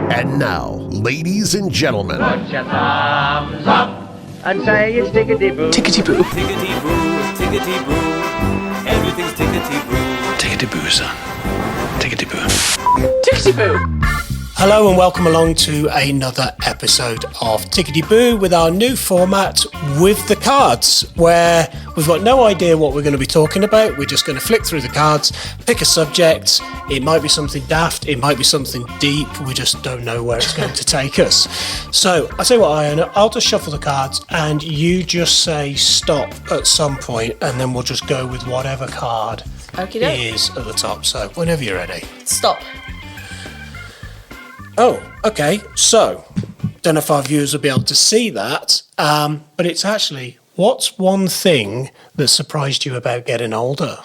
And now, ladies and gentlemen, Put your thumbs up and say it's tickety boo. Tickety boo. Tickety boo, tickety boo, everything's tickety boo. Tickety boo, son. Tickety boo. Tickety boo. Hello and welcome along to another episode of Tickety Boo with our new format with the cards, where we've got no idea what we're going to be talking about. We're just going to flick through the cards, pick a subject. It might be something daft, it might be something deep. We just don't know where it's going to take us. So I tell you what, Iona, I'll just shuffle the cards and you just say stop at some point, and then we'll just go with whatever card is at the top. So whenever you're ready. Stop. Oh, okay. So, don't know if our viewers will be able to see that, but it's actually, what's one thing that surprised you about getting older?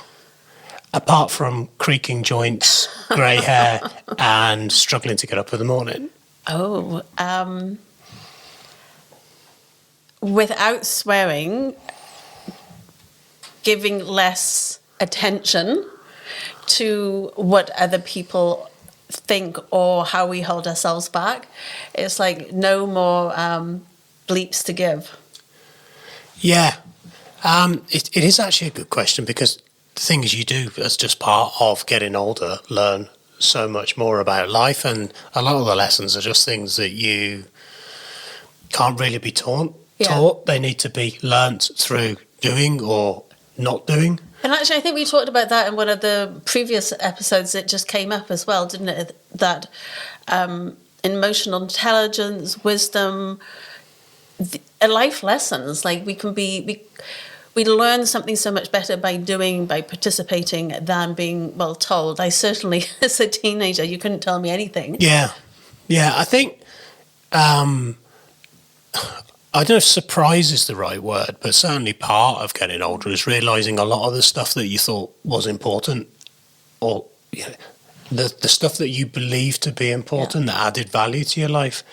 Apart from creaking joints, grey hair, and struggling to get up in the morning. Oh, without swearing, giving less attention to what other people think or how we hold ourselves back. It's like no more bleeps to give. Yeah, it is actually a good question, because the thing is, you do, as just part of getting older, learn so much more about life, and a lot of the lessons are just things that you can't really be taught. They need to be learnt through doing or not doing. And actually, I think we talked about that in one of the previous episodes. It just came up as well, didn't it? That emotional intelligence, wisdom, life lessons. Like we learn something so much better by doing, by participating, than being well told. I certainly, as a teenager, you couldn't tell me anything. Yeah. I think I don't know if surprise is the right word, but certainly part of getting older is realising a lot of the stuff that you thought was important, or the stuff that you believed to be important, that added value to your life,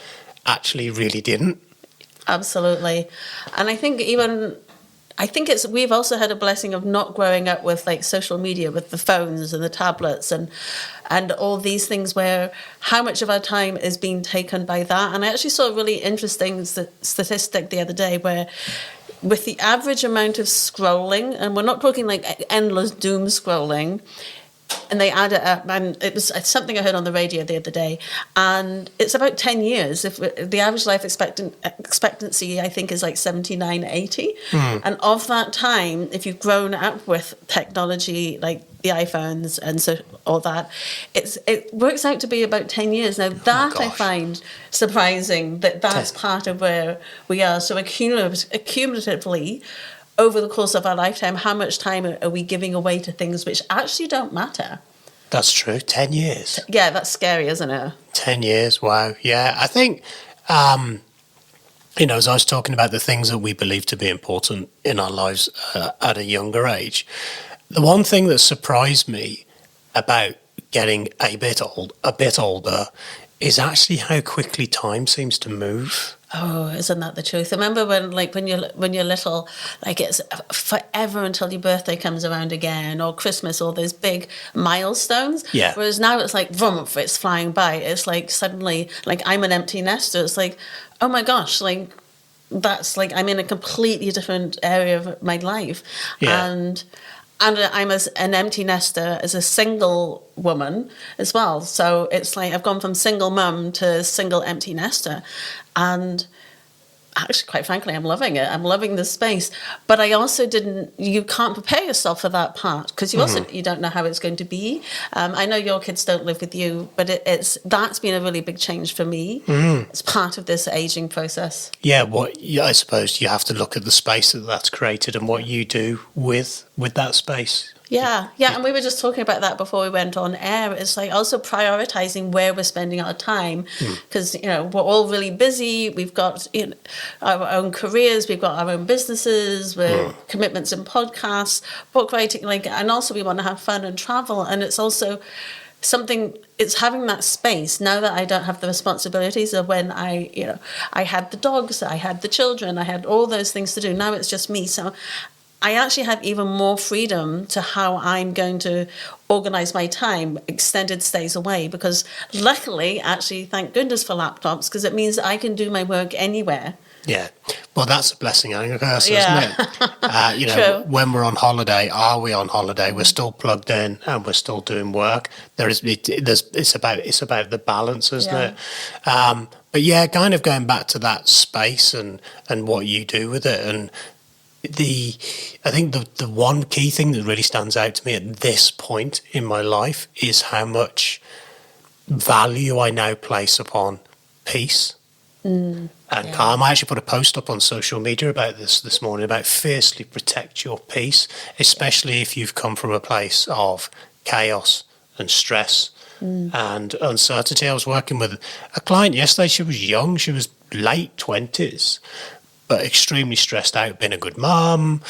actually really didn't. Absolutely. And I think we've also had a blessing of not growing up with like social media, with the phones and the tablets and all these things, where how much of our time is being taken by that. And I actually saw a really interesting statistic the other day where with the average amount of scrolling, and we're not talking like endless doom scrolling, and they add it up, and it's something I heard on the radio the other day, and it's about 10 years. If the average life expectancy, I think, is like 79, 80. And of that time, if you've grown up with technology like the iPhones and so all that, it works out to be about 10 years. Now that I find surprising, that's part of where we are. So accumulatively, over the course of our lifetime, how much time are we giving away to things which actually don't matter? That's true. 10 years. Yeah, that's scary, isn't it? 10 years, wow. Yeah, I think, as I was talking about the things that we believe to be important in our lives at a younger age, the one thing that surprised me about getting a bit older is actually how quickly time seems to move. Oh, isn't that the truth? I remember when you're little, like it's forever until your birthday comes around again, or Christmas, or those big milestones. Yeah. Whereas now it's like, vroom, it's flying by. It's like suddenly, like I'm an empty nester. It's like, oh my gosh, like that's like I'm in a completely different area of my life. Yeah. And I'm an empty nester as a single woman as well. So it's like I've gone from single mum to single empty nester. And actually, quite frankly, I'm loving it. I'm loving the space. But I also you can't prepare yourself for that part, because you don't know how it's going to be. I know your kids don't live with you, but that's been a really big change for me. It's part of this aging process. Yeah, I suppose you have to look at the space that's created and what you do with that space. Yeah, and we were just talking about that before we went on air. It's like also prioritizing where we're spending our time, because we're all really busy. We've got our own careers, we've got our own businesses, commitments in podcasts, book writing, and also we want to have fun and travel. And it's also something. It's having that space now that I don't have the responsibilities of when I had the dogs, I had the children, I had all those things to do. Now it's just me. So I actually have even more freedom to how I'm going to organize my time, extended stays away, because luckily, actually, thank goodness for laptops, because it means I can do my work anywhere. Yeah. Well, that's a blessing and a curse, Yeah. isn't it? True. When we're on holiday, are we on holiday? We're still plugged in and we're still doing work. It's about the balance, isn't Yeah. it? But yeah, kind of going back to that space and what you do with it. And I think the one key thing that really stands out to me at this point in my life is how much value I now place upon peace and calm. I actually put a post up on social media about this morning about fiercely protect your peace, especially if you've come from a place of chaos and stress and uncertainty. I was working with a client yesterday. She was young. She was late 20s, but extremely stressed out, being a good mum,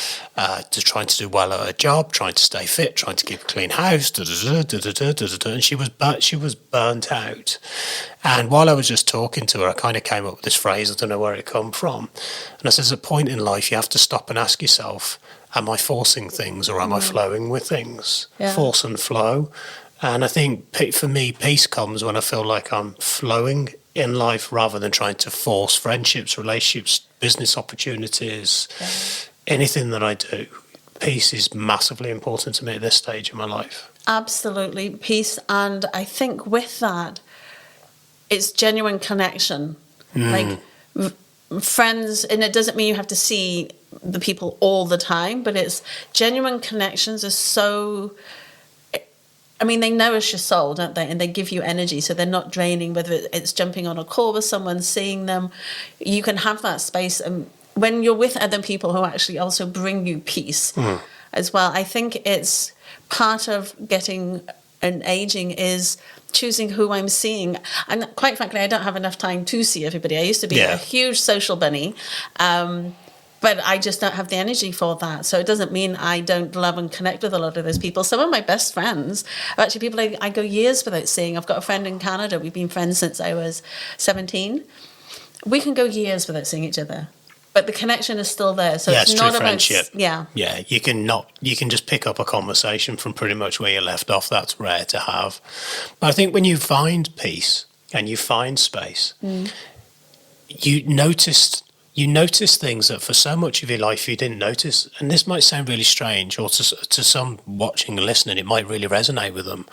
trying to do well at her job, trying to stay fit, trying to keep a clean house, and she was burnt out. And while I was just talking to her, I kind of came up with this phrase, I don't know where it come from. And I said, there's a point in life you have to stop and ask yourself, am I forcing things or am I flowing with things? Yeah. Force and flow. And I think for me, peace comes when I feel like I'm flowing in life rather than trying to force friendships, relationships, business opportunities, anything that I do. Peace is massively important to me at this stage in my life. Absolutely. Peace. And I think with that, it's genuine connection. Like friends, and it doesn't mean you have to see the people all the time, but it's genuine connections are so... I mean, they nourish your soul, don't they? And they give you energy, so they're not draining, whether it's jumping on a call with someone, seeing them. You can have that space. And when you're with other people who actually also bring you peace as well, I think it's part of getting and aging is choosing who I'm seeing. And quite frankly, I don't have enough time to see everybody. I used to be a huge social bunny. But I just don't have the energy for that. So it doesn't mean I don't love and connect with a lot of those people. Some of my best friends are actually people I go years without seeing. I've got a friend in Canada. We've been friends since I was 17. We can go years without seeing each other. But the connection is still there. So it's not true about... friendship. Yeah. Yeah, you can just pick up a conversation from pretty much where you left off. That's rare to have. But I think when you find peace and you find space, you notice things that for so much of your life you didn't notice. And this might sound really strange, or to some watching and listening, it might really resonate with them.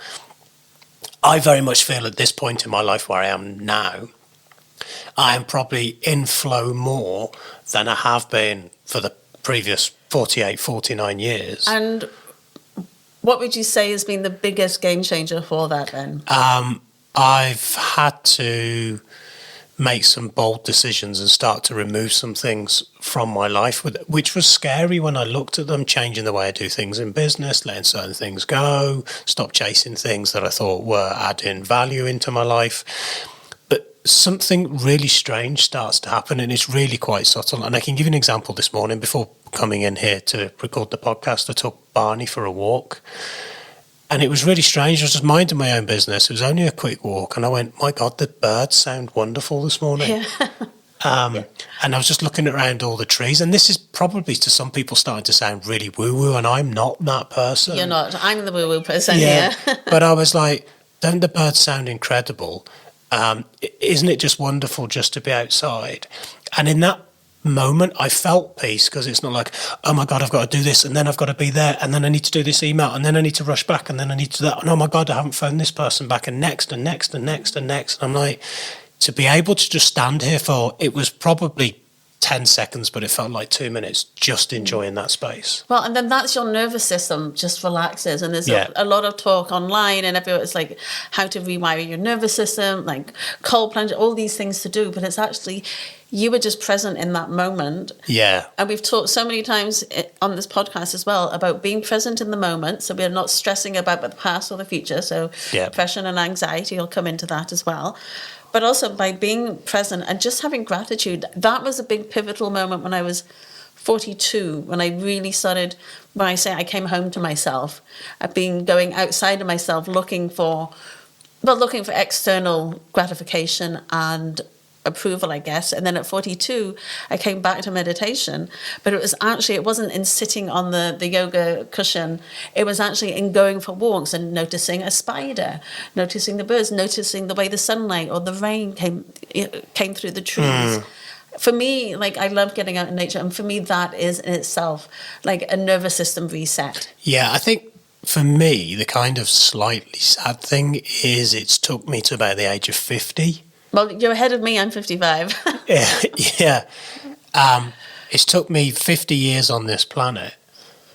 I very much feel at this point in my life where I am now, I am probably in flow more than I have been for the previous 48, 49 years. And what would you say has been the biggest game changer for that then? I've had to make some bold decisions and start to remove some things from my life, which was scary when I looked at them, changing the way I do things in business, letting certain things go, stop chasing things that I thought were adding value into my life. But something really strange starts to happen, and it's really quite subtle. And I can give you an example. This morning, before coming in here to record the podcast, I took Barney for a walk. And it was really strange. I was just minding my own business. It was only a quick walk. And I went, my God, the birds sound wonderful this morning. Yeah. And I was just looking around all the trees. And this is probably to some people starting to sound really woo-woo. And I'm not that person. You're not. I'm the woo-woo person here. But I was like, don't the birds sound incredible? Isn't it just wonderful just to be outside? And in that moment I felt peace, because it's not like, oh my God, I've got to do this, and then I've got to be there, and then I need to do this email, and then I need to rush back, and then I need to do that, and oh my God, I haven't phoned this person back, and next and next and next and next. And I'm like, to be able to just stand here for, it was probably 10 seconds, but it felt like 2 minutes, just enjoying that space. Well, and then that's your nervous system just relaxes. And there's a lot of talk online, and everywhere it's like how to rewire your nervous system, like cold plunge, all these things to do. But it's actually, you were just present in that moment. Yeah. And we've talked so many times on this podcast as well about being present in the moment. So we're not stressing about the past or the future. So depression and anxiety will come into that as well. But also by being present and just having gratitude. That was a big pivotal moment when I was 42, when I really started, when I say I came home to myself, I've been going outside of myself looking for external gratification and approval, I guess. And then at 42, I came back to meditation. But it wasn't in sitting on the yoga cushion. It was actually in going for walks and noticing a spider, noticing the birds, noticing the way the sunlight or the rain came through the trees. For me, like, I love getting out in nature. And for me, that is in itself like a nervous system reset. Yeah, I think for me, the kind of slightly sad thing is it's took me to about the age of 50. Well, you're ahead of me. I'm 55. Yeah. It's took me 50 years on this planet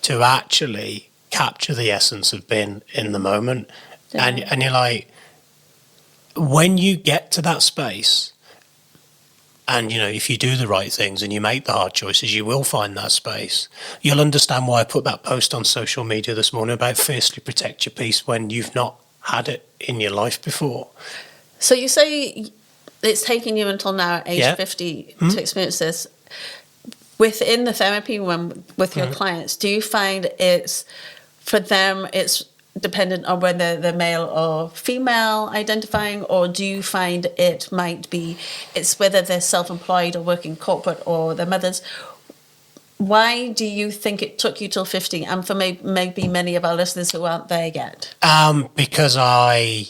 to actually capture the essence of being in the moment. Yeah. And you're like, when you get to that space, and, if you do the right things and you make the hard choices, you will find that space. You'll understand why I put that post on social media this morning about fiercely protect your peace when you've not had it in your life before. So you say it's taken you until now, age 50, to experience this. Within the therapy room with your clients, do you find for them, it's dependent on whether they're male or female identifying, or do you find it's whether they're self-employed or working corporate or their mothers? Why do you think it took you till 50, and for maybe many of our listeners who aren't there yet? Because I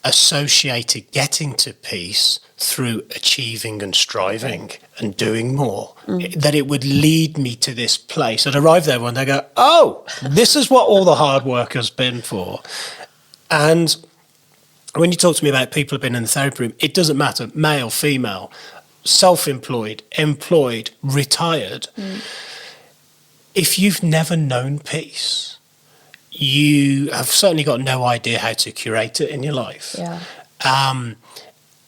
associated getting to peace through achieving and striving and doing more, that it would lead me to this place. I'd arrive there one day and go, oh, this is what all the hard work has been for. And when you talk to me about people who've been in the therapy room, it doesn't matter, male, female, self-employed, employed, retired. If you've never known peace, you have certainly got no idea how to curate it in your life. Yeah.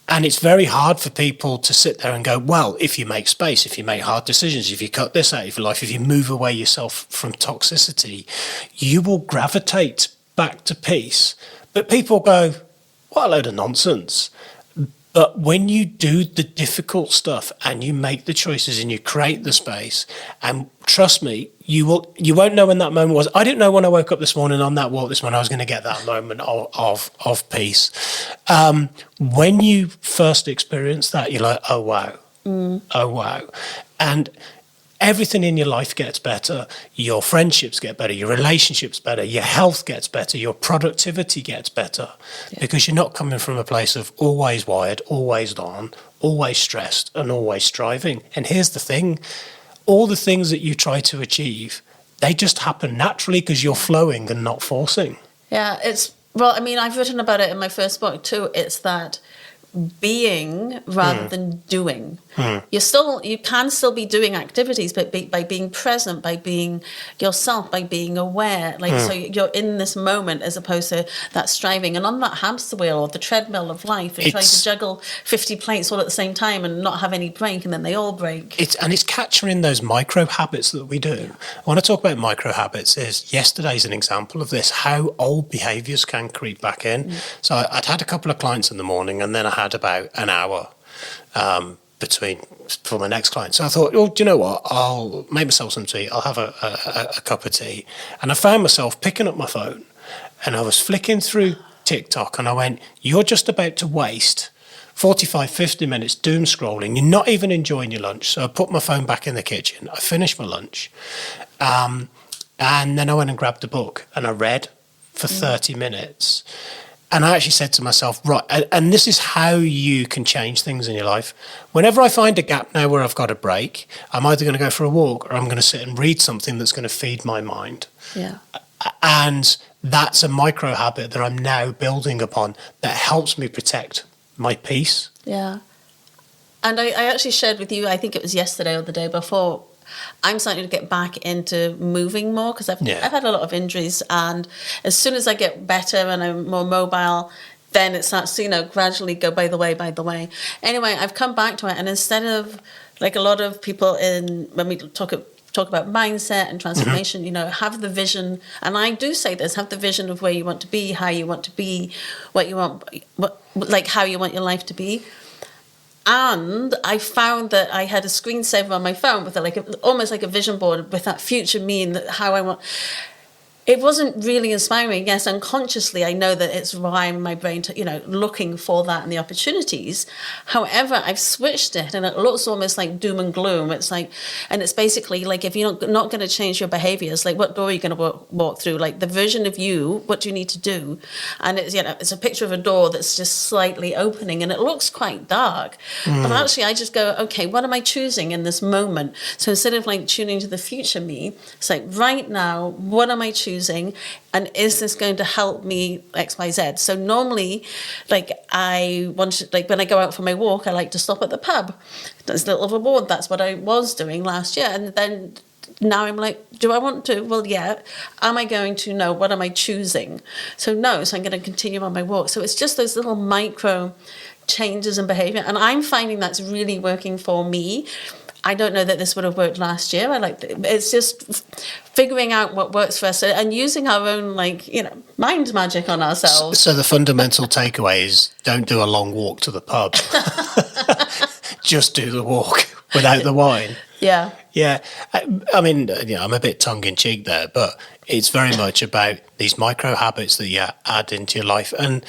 And it's very hard for people to sit there and go, well, if you make space, if you make hard decisions, if you cut this out of your life, if you move away yourself from toxicity, you will gravitate back to peace. But people go, what a load of nonsense. But when you do the difficult stuff and you make the choices and you create the space, and trust me, you won't know when that moment was. I didn't know when I woke up this morning on that walk this morning I was going to get that moment of peace. When you first experience that, you're like, oh wow, oh wow. And everything in your life gets better. Your friendships get better. Your relationships better. Your health gets better. Your productivity gets better, because you're not coming from a place of always wired, always on, always stressed, and always striving. And here's the thing: all the things that you try to achieve, they just happen naturally because you're flowing and not forcing. Yeah, I've written about it in my first book too. It's that being rather than doing. You can still be doing activities, but by being present, by being yourself, by being aware. So you're in this moment as opposed to that striving. And on that hamster wheel or the treadmill of life, you're trying to juggle 50 plates all at the same time and not have any break, and then they all break. It's capturing those micro habits that we do. I want to talk about micro habits. Yesterday's an example of this, how old behaviours can creep back in. So I'd had a couple of clients in the morning, and then I had about an hour for my next client. So I thought, do you know what? I'll make myself some tea. I'll have a cup of tea. And I found myself picking up my phone, and I was flicking through TikTok, and I went, you're just about to waste 45, 50 minutes doom scrolling. You're not even enjoying your lunch. So I put my phone back in the kitchen. I finished my lunch. And then I went and grabbed a book, and I read for 30 minutes. And I actually said to myself, right, and this is how you can change things in your life. Whenever I find a gap now where I've got a break, I'm either going to go for a walk or I'm going to sit and read something that's going to feed my mind. Yeah. And that's a micro habit that I'm now building upon that helps me protect my peace. Yeah. And I actually shared with you, I think it was yesterday or the day before, I'm starting to get back into moving more because I've had a lot of injuries, and as soon as I get better and I'm more mobile, then it starts to, gradually go by the way. Anyway, I've come back to it, and instead of like a lot of people when we talk about mindset and transformation, have the vision, and I do say this, have the vision of where you want to be, how you want to be, how you want your life to be. And I found that I had a screensaver on my phone with almost like a vision board with that future me and how I want. It wasn't really inspiring. Yes, unconsciously, I know that it's rhyme my brain to, looking for that and the opportunities. However, I've switched it and it looks almost like doom and gloom. It's like, and it's basically like, if you're not going to change your behaviors, like what door are you going to walk through? Like the version of you, what do you need to do? And it's, it's a picture of a door that's just slightly opening and it looks quite dark. But actually I just go, okay, what am I choosing in this moment? So instead of like tuning to the future me, it's like right now, what am I choosing? And is this going to help me XYZ? So normally, like when I go out for my walk, I like to stop at the pub. There's a little reward. That's what I was doing last year. And then now I'm like, do I want to? Well, yeah. Am I going to? No. What am I choosing? So no. So I'm going to continue on my walk. So it's just those little micro changes in behavior. And I'm finding that's really working for me. I don't know that this would have worked last year. It's just figuring out what works for us and using our own, mind magic on ourselves. So the fundamental takeaway is don't do a long walk to the pub. Just do the walk without the wine. Yeah. Yeah. I mean, I'm a bit tongue-in-cheek there, but it's very much about these micro habits that you add into your life. And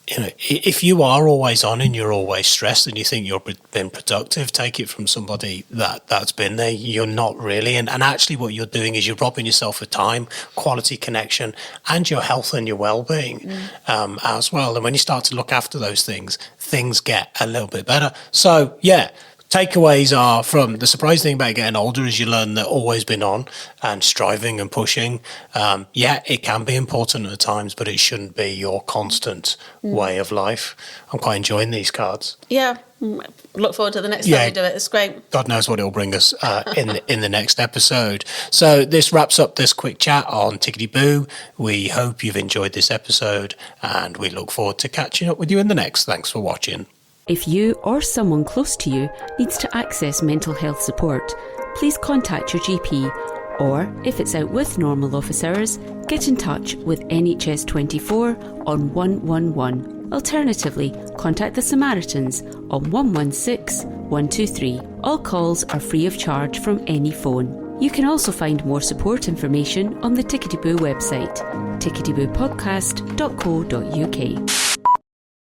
if you are always on and you're always stressed and you think you're being productive, take it from somebody that's been there. You're not really. And actually what you're doing is you're robbing yourself of time, quality connection, and your health and your well-being as well. And when you start to look after those things get a little bit better. So, yeah. Takeaways are from the surprising thing about getting older is you learn that always been on and striving and pushing. It can be important at times, but it shouldn't be your constant way of life. I'm quite enjoying these cards. Yeah. Look forward to the next time we do it. It's great. God knows what it'll bring us in the next episode. So this wraps up this quick chat on Tickety Boo. We hope you've enjoyed this episode and we look forward to catching up with you in the next. Thanks for watching. If you or someone close to you needs to access mental health support, please contact your GP, or if it's out with normal office hours, get in touch with NHS 24 on 111. Alternatively, contact the Samaritans on 116 123. All calls are free of charge from any phone. You can also find more support information on the Tickety Boo website, ticketyboopodcast.co.uk.